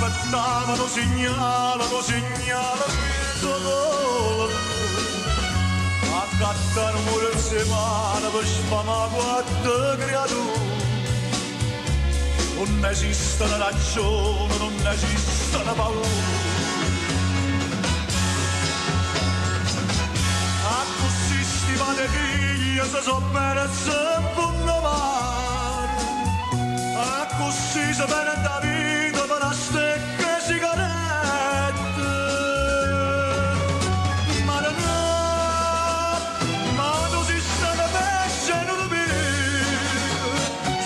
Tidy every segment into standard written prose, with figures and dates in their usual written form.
aspettavano, segnalano il tuo volto. Accattano pure il semana per sfamare quattro creature. Non esiste la ragione, non esiste la paura. A così stimate figlie se so bene se fanno male. A così se bene da vita per la stecca e sigarette. Ma non è, ma tu si stai pesce e non lo vedi.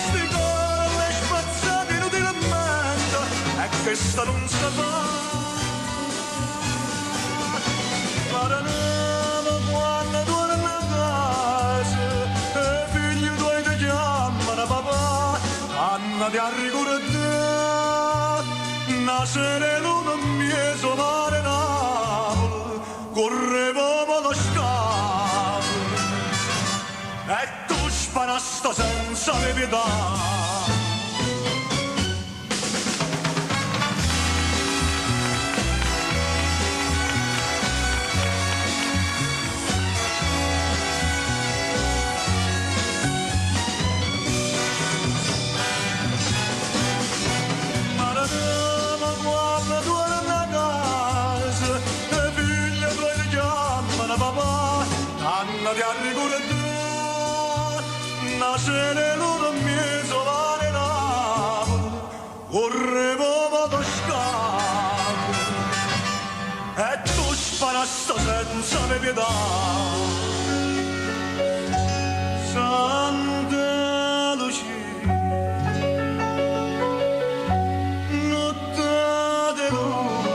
Sti cuore spazzati inutilmente e questa non si fa. Ma non è, andate a ricordare nascere l'uno mieso mare Napoli correvamo lo scavo e tu sparasti senza pietà. Andate a ricordare nascere l'uno mieso mare Napoli correvamo lo scavo e tu sparasti senza pietà. Santa Lucia, notte di luna,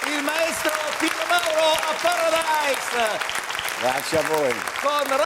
il maestro Pino Mauro a Paradise Grazie a voi. con